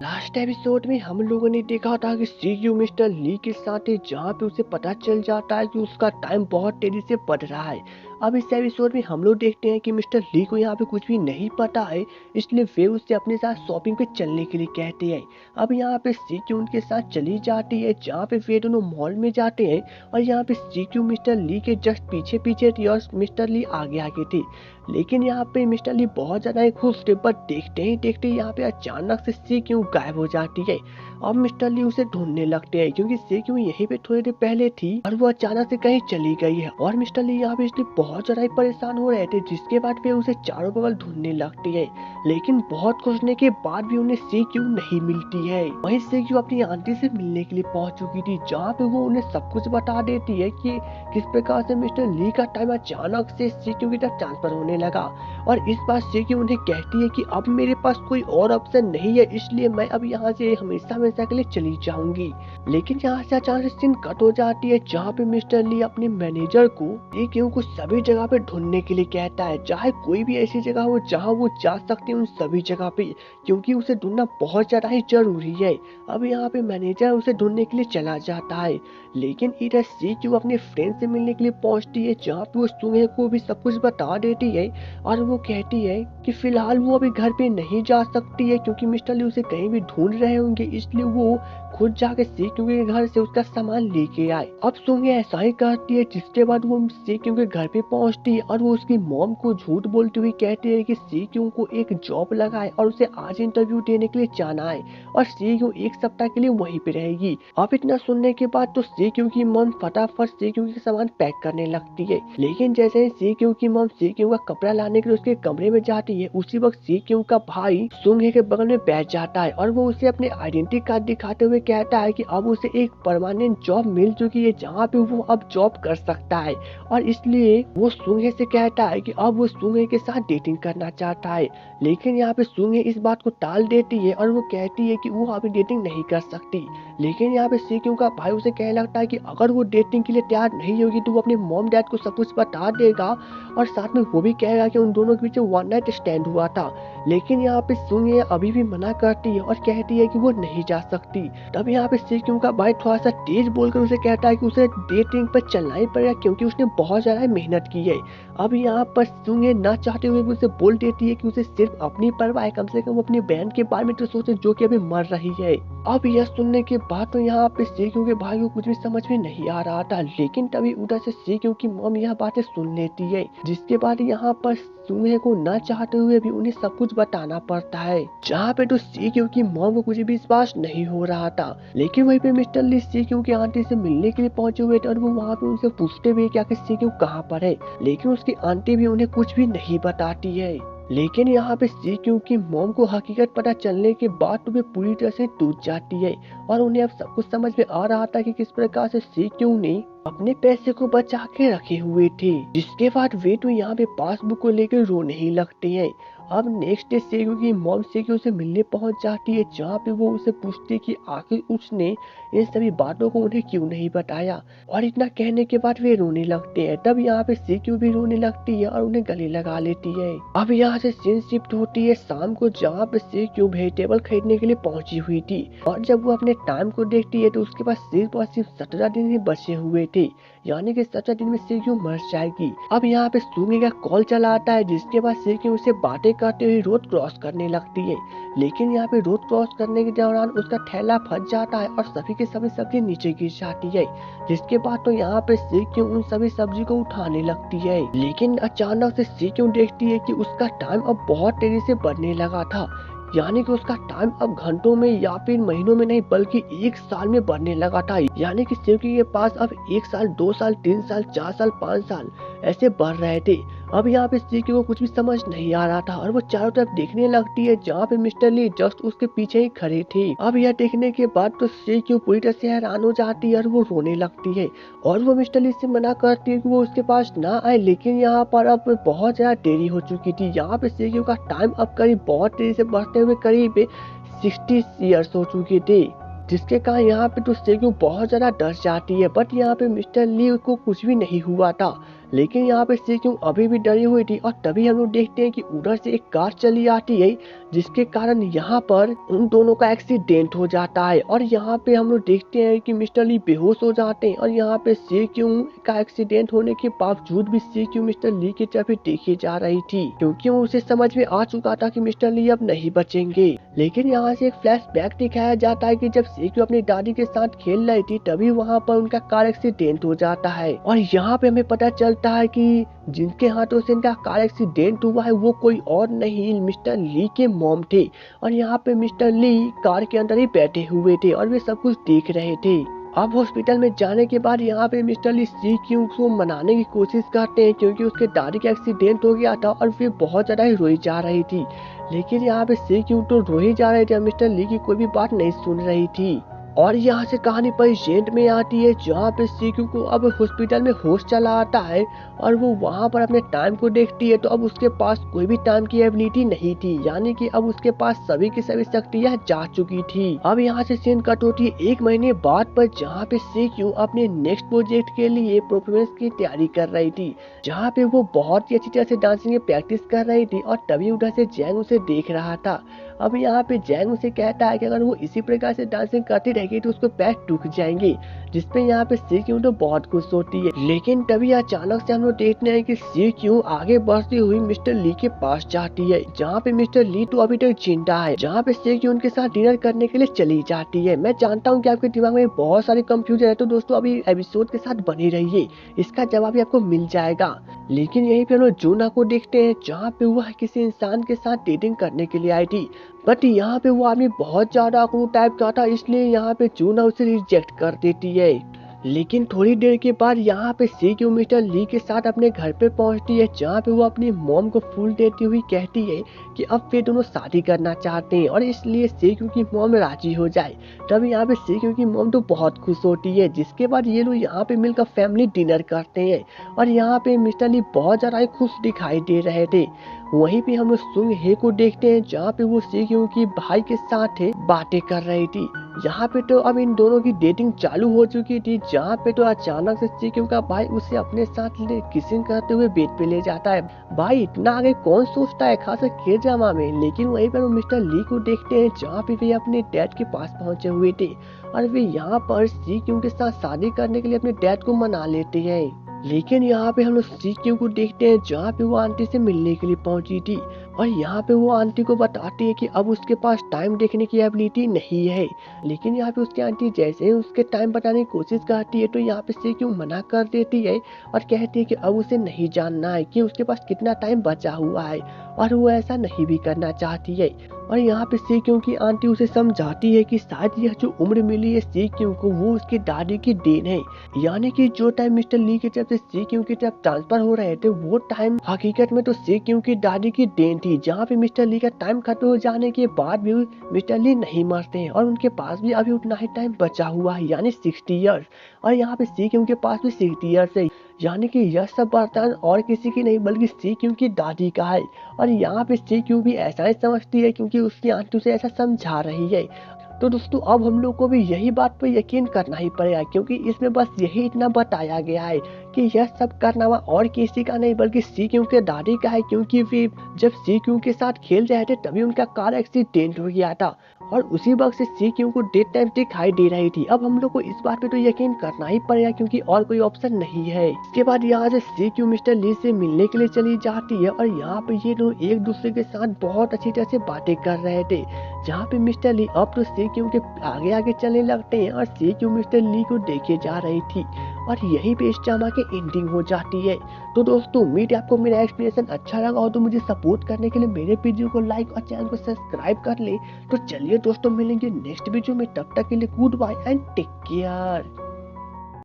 Last episode में हम लोगों ने देखा था कि सीयू मिस्टर ली के साथ है, जहाँ पे उसे पता चल जाता है कि उसका टाइम बहुत तेजी से बढ़ रहा है। अब इस एपिसोड में हम लोग देखते हैं कि मिस्टर ली को यहाँ पे कुछ भी नहीं पता है, इसलिए वे उससे अपने साथ शॉपिंग पे चलने के लिए कहते हैं। अब यहाँ पे सीक्यू उनके साथ चली जाती है, जहाँ पे वे दोनों मॉल में जाते हैं और यहाँ पे सीक्यू मिस्टर ली के जस्ट पीछे पीछे थी और मिस्टर ली आगे आगे थी। लेकिन यहाँ पे मिस्टर ली बहुत ज्यादा खुश थे, पर देखते ही देखते यहाँ पे अचानक से सीक्यू गायब हो जाती है। अब मिस्टर ली उसे ढूंढने लगते हैं, क्योंकि सीक्यू यहीं पे थोड़ी देर पहले थी और वो अचानक से कहीं चली गई है। और मिस्टर ली यहाँ पे इसलिए बहुत ज्यादा परेशान हो रहे थे, जिसके बाद वे उसे चारों बगल ढूंढने लगते हैं। लेकिन बहुत खोजने के बाद भी उन्हें सीक्यू नहीं मिलती है। वहीं सीक्यू अपनी आंटी से मिलने के लिए पहुंच चुकी थी, जहाँ पे वो उन्हें सब कुछ बता देती है कि किस प्रकार से मिस्टर ली का टाइम अचानक से सीक्यू की तरफ ट्रांसफर होने लगा। और इस बात सीक्यू उन्हें कहती है कि अब मेरे पास कोई और ऑप्शन नहीं है, इसलिए मैं अब यहाँ से हमेशा हमेशा के लिए चली जाऊंगी। लेकिन यहाँ से अचानक से सीन कट हो जाती है, जहाँ पे मिस्टर ली अपने मैनेजर को सीक्यू को सभी जगह पे ढूंढने के लिए कहता है, चाहे कोई भी ऐसी जगह हो जहाँ वो जा सकते हैं उन सभी जगह पे, क्योंकि उसे ढूंढना बहुत ज्यादा ही जरूरी है। अब यहाँ पे मैनेजर उसे ढूंढने के लिए चला जाता है। लेकिन इधर सीक्यू अपने फ्रेंड से मिलने के लिए पहुंचती है, जहाँ पे वो सुंगे को भी सब कुछ बता देती है। और वो कहती है कि फिलहाल वो अभी घर पे नहीं जा सकती है, क्योंकि मिस्टर ली उसे कहीं भी ढूंढ रहे होंगे, इसलिए वो खुद जाके सीक्यू के घर से उसका सामान लेके आए। अब सुंगे ऐसा ही करती है, जिसके बाद वो सीक्यू के घर पे पहुंचती है और वो उसकी मॉम को झूठ बोलती हुई कहती है कि सीक्यू को एक जॉब लगा है और उसे आज इंटरव्यू देने के लिए जाना है और सीक्यू एक सप्ताह के लिए वहीं पे रहेगी। अब इतना सुनने के बाद तो सीक्यू की मॉम फटाफट सीक्यू के सामान पैक करने लगती है। लेकिन जैसे ही सीक्यू की मॉम सीक्यू का कपड़ा लाने के लिए उसके कमरे में जाती है, उसी वक्त सीक्यू का भाई सुंगे के बगल में बैठ जाता है और वो उसे अपने आइडेंटिटी कार्ड दिखाते हुए कहता है कि अब उसे एक परमानेंट जॉब मिल चुकी है, जहाँ पे वो अब जॉब कर सकता है। और इसलिए वो सुंगे से कहता है कि अब वो सुंगे के साथ डेटिंग करना चाहता है। लेकिन यहाँ पे सुंगे इस बात को टाल देती है और वो कहती है कि वो अभी डेटिंग नहीं कर सकती। लेकिन यहाँ पे सीक्यू का भाई उसे कहने लगता है कि अगर वो डेटिंग के लिए तैयार नहीं होगी तो वो अपने मॉम डैड को सब कुछ बता देगा और साथ में वो भी कहेगा कि उन दोनों के बीच वन नाइट स्टैंड हुआ था। लेकिन यहाँ पे सुंगे अभी भी मना करती है और कहती है कि वो नहीं जा सकती। तब यहाँ पे सीक्यू का भाई थोड़ा सा तेज बोलकर उसे कहता है कि उसे डेटिंग पर चलना ही पड़ेगा, क्योंकि उसने बहुत ज्यादा मेहनत की है। अब यहाँ पर सुंगे ना चाहते हुए भी उसे बोल देती है कि उसे सिर्फ अपनी परवाह है, कम से कम अपनी बहन के बारे में तो सोचे जो कि अभी मर रही है। अब यह सुनने के बाद तो यहाँ पे सीक्यू के भाई को कुछ भी समझ में नहीं आ रहा था, लेकिन तभी उधर से सीक्यू की मॉम यह बातें सुन लेती है, जिसके बाद यहाँ पर सुंगे को न चाहते हुए भी उन्हें सब कुछ बताना पड़ता है। जहाँ पे तो सीक्यू की मॉम को कुछ भी विश्वास नहीं हो रहा था। लेकिन वहीं पे मिस्टर ली सीक्यू की आंटी से मिलने के लिए पहुंचे हुए थे और वो वहाँ पे उनसे पूछते हुए कि आखिर सीक्यू कहाँ पर है, लेकिन उसकी आंटी भी उन्हें कुछ भी नहीं बताती है। लेकिन यहाँ पे सीक्यू की मॉम को हकीकत पता चलने के बाद तो वे पूरी तरह से टूट जाती है और उन्हें अब सब कुछ समझ में आ रहा था कि किस प्रकार से सीक्यू ने अपने पैसे को बचा के रखे हुए थे। जिसके बाद वे तो यहाँ पे पासबुक को लेकर रोने ही लगते हैं। अब नेक्स्ट डे सीक्यू की मॉम सीक्यू से मिलने पहुंच जाती है, जहाँ पे वो उसे पूछती है कि आखिर उसने इन सभी बातों को उन्हें क्यों नहीं बताया। और इतना कहने के बाद वे रोने लगते हैं। तब यहाँ पे सीक्यू भी रोने लगती है और उन्हें गले लगा लेती है। अब यहाँ से सीन शिफ्ट होती है शाम को, जहाँ पे सीक्यू वेजिटेबल खरीदने के लिए पहुंची हुई थी और जब वो अपने टाइम को देखती है तो उसके पास सिर्फ और सिर्फ 17 दिन ही बचे हुए थे, यानी कि 17 दिन में सीक्यू मर जाएगी। अब यहाँ पे सुंगे का कॉल चला आता है, जिसके बाद सीक्यू उसे बातें करते हुए रोड क्रॉस करने लगती है। लेकिन यहाँ पे रोड क्रॉस करने के दौरान उसका थैला फंस जाता है और सभी की सभी सब्जी नीचे गिर जाती है। जिसके बाद तो यहाँ पे सीक्यू उन सभी सब्जी को उठाने लगती है। लेकिन अचानक से सीक्यू देखती है कि उसका टाइम अब बहुत तेजी से बढ़ने लगा था, यानी कि उसका टाइम अब घंटों में या फिर महीनों में नहीं बल्कि एक साल में बढ़ने लगा था। यानी कि सीक्यू के पास अब 1 साल, 2 साल, 3 साल, 4 साल, 5 साल ऐसे बढ़ रहे थे। अब यहाँ पे सीक्यू को कुछ भी समझ नहीं आ रहा था और वो चारों तरफ देखने लगती है, जहाँ पे मिस्टर ली जस्ट उसके पीछे ही खड़े थे। अब यह देखने के बाद तो सीक्यू पूरी तरह से हैरान हो जाती है और वो रोने लगती है और वो मिस्टर ली से मना करती है कि वो उसके पास ना आए। लेकिन यहाँ पर अब बहुत ज्यादा देरी हो चुकी थी। यहाँ पे सीक्यू का टाइम अब करीब बहुत तेजी से बढ़ते हुए करीब 60 ईयर्स हो चुके थे, जिसके कारण यहाँ पे तो सीक्यू बहुत ज्यादा डर जाती है। बट यहाँ पे मिस्टर ली को कुछ भी नहीं हुआ था। लेकिन यहाँ पे सीक्यू अभी भी डरी हुई थी और तभी हम लोग देखते हैं कि उधर से एक कार चली आती है, जिसके कारण यहाँ पर उन दोनों का एक्सीडेंट हो जाता है। और यहाँ पे हम लोग देखते हैं कि मिस्टर ली बेहोश हो जाते हैं और यहाँ पे सीक्यू का एक्सीडेंट होने के बावजूद भी सीक्यू मिस्टर ली की तरफ देखी जा रही थी, क्योंकि उसे समझ में आ चुका था कि मिस्टर ली अब नहीं बचेंगे। लेकिन यहाँ से एक फ्लैशबैक दिखाया जाता है कि जब सीक्यू अपनी दादी के साथ खेल रही थी तभी वहाँ पर उनका कार एक्सीडेंट हो जाता है। और यहाँ पे हमें पता चलता है कि जिनके हाथों से इनका कार एक्सीडेंट हुआ है वो कोई और नहीं मिस्टर ली के मॉम थे। और यहाँ पे मिस्टर ली कार के अंदर ही बैठे हुए थे और वे सब कुछ देख रहे थे। अब हॉस्पिटल में जाने के बाद यहाँ पे मिस्टर ली सीक्यू को मनाने की कोशिश करते हैं, क्योंकि उसके दादी का एक्सीडेंट हो गया था और वे बहुत ज्यादा ही रोई जा रही थी। लेकिन यहाँ पे सीक्यू तो रो ही जा रहे थे, मिस्टर ली की कोई भी बात नहीं सुन रही थी। और यहाँ से कहानी प्रेजेंट में आती है, जहाँ पे सीक्यू को अब हॉस्पिटल में होश चला आता है और वो वहाँ पर अपने टाइम को देखती है, तो अब उसके पास कोई भी टाइम की एबिलिटी नहीं थी, यानी कि अब उसके पास सभी की सभी शक्तियाँ जा चुकी थी। अब यहाँ से सीन कट होती है 1 महीने बाद पर, जहाँ पे सीक्यू अपने नेक्स्ट प्रोजेक्ट के लिए परफॉर्मेंस की तैयारी कर रही थी, जहाँ पे वो बहुत ही अच्छी तरह से डांसिंग की प्रैक्टिस कर रही थी। और तभी उधर से जैंग उसे देख रहा था। अब यहाँ पे जैंग उसे कहता है कि अगर वो इसी प्रकार से डांसिंग करती रहेगी तो उसको पैर टूट जाएंगे, जिसपे यहाँ पे सीक्यू तो बहुत खुश होती है। लेकिन तभी अचानक से हम लोग देखते हैं कि सीक्यू आगे बढ़ती हुई मिस्टर ली के पास जाती है, जहाँ पे मिस्टर ली तो अभी तक जिंदा है, जहाँ पे सीक्यू उनके साथ डिनर करने के लिए चली जाती है। मैं जानता हूँ कि आपके दिमाग में बहुत सारे कंफ्यूजन है, तो दोस्तों अभी एपिसोड के साथ बने रहिए, इसका जवाब भी आपको मिल जाएगा। लेकिन यहीं पे हम लोग जूना को देखते हैं, जहाँ पे वह किसी इंसान के साथ डेटिंग करने के लिए आई थी, बट यहाँ पे वो आदमी बहुत ज्यादा अकड़ू टाइप का था, इसलिए यहाँ पे जूना उसे रिजेक्ट कर देती है। लेकिन थोड़ी देर के बाद यहाँ पे सीक्यू मिस्टर ली के साथ अपने घर पे पहुंचती है, जहाँ पे वो अपनी मॉम को फूल देती हुई कहती है कि अब वे दोनों शादी करना चाहते हैं और इसलिए सीक्यू की मॉम राजी हो जाए। तब यहाँ पे सीक्यू की मॉम तो बहुत खुश होती है, जिसके बाद ये लोग यहाँ पे मिलकर फैमिली डिनर करते हैं। और यहाँ पे मिस्टर ली बहुत ज्यादा खुश दिखाई दे रहे थे। वहीं पे हम लोग सुंग हे को देखते हैं, जहाँ पे वो सीक्यू की भाई के साथ बातें कर रही थी। यहाँ पे तो अब इन दोनों की डेटिंग चालू हो चुकी थी, जहाँ पे तो अचानक से सीक्यू का भाई उसे अपने साथ ले किसिंग करते हुए बेड पे ले जाता है। भाई इतना आगे कौन सोचता है, खास के ड्रामा में। लेकिन वहीं पर मिस्टर ली को देखते हैं, जहाँ पे वे अपने डैड के पास पहुंचे हुए थे और वे यहाँ पर सीक्यू के साथ शादी करने के लिए अपने डैड को मना लेते हैं। लेकिन यहाँ पे हम लोग सीक्यू को देखते हैं, जहाँ पे वो आंटी से मिलने के लिए पहुंची थी और यहाँ पे वो आंटी को बताती है कि अब उसके पास टाइम देखने की एबिलिटी नहीं है। लेकिन यहाँ पे उसकी आंटी जैसे ही उसके टाइम बताने की कोशिश करती है, तो यहाँ पे सीक्यू मना कर देती है और कहती है कि अब उसे नहीं जानना है कि उसके पास कितना टाइम बचा हुआ है, और वो ऐसा नहीं भी करना चाहती है। और यहाँ पे सीक्यू की आंटी उसे समझाती है कि शायद यह जो उम्र मिली है सीक्यू को वो उसकी दादी की देन है, यानी कि जो टाइम मिस्टर ली की तरफ से सीक्यू की तरफ ट्रांसफर हो रहे थे वो टाइम हकीकत में तो सीक्यू की दादी की देन थी, जहाँ पे मिस्टर ली का टाइम खत्म हो जाने के बाद भी मिस्टर ली नहीं मरते हैं और उनके पास भी अभी उतना ही टाइम बचा हुआ है, यानी 60 ईयर्स। और यहाँ पे सीक्यू के पास भी 60 ईयर्स है, यानी कि यह सब बर्तन और किसी की नहीं बल्कि सीक्यू की दादी का है। और यहाँ पे सीक्यू भी ऐसा ही समझती है, क्योंकि उसकी आंटी उसे ऐसा समझा रही है। तो दोस्तों अब हम लोग को भी यही बात पर यकीन करना ही पड़ेगा, क्योंकि इसमें बस यही इतना बताया गया है कि यह सब कारनामा और किसी का नहीं बल्कि सीक्यू के दादी का है, क्योंकि वे जब सीक्यू के साथ खेल रहे थे तभी उनका कार एक्सीडेंट हो गया था और उसी वक्त से सीक्यू को डेथ टाइम दिखाई दे रही थी। अब हम लोग को इस बात पे तो यकीन करना ही पड़ेगा, क्योंकि और कोई ऑप्शन नहीं है। इसके बाद यहाँ से सीक्यू मिस्टर ली से मिलने के लिए चली जाती है और यहाँ पे ये लोग एक दूसरे के साथ बहुत अच्छी तरह से बातें कर रहे थे, जहाँ पे मिस्टर ली अब तो सीक्यू के आगे आगे चलने लगते हैं और सीक्यू मिस्टर ली को देखे जा रही थी और यही पे इस ड्रामा की एंडिंग हो जाती है। तो दोस्तों उम्मीद है आपको मेरा एक्सप्लेनेशन अच्छा लगा हो, तो मुझे सपोर्ट करने के लिए मेरे वीडियो को लाइक और चैनल को सब्सक्राइब कर ले। तो चलिए दोस्तों मिलेंगे नेक्स्ट वीडियो में, तब तक के लिए goodbye and take care.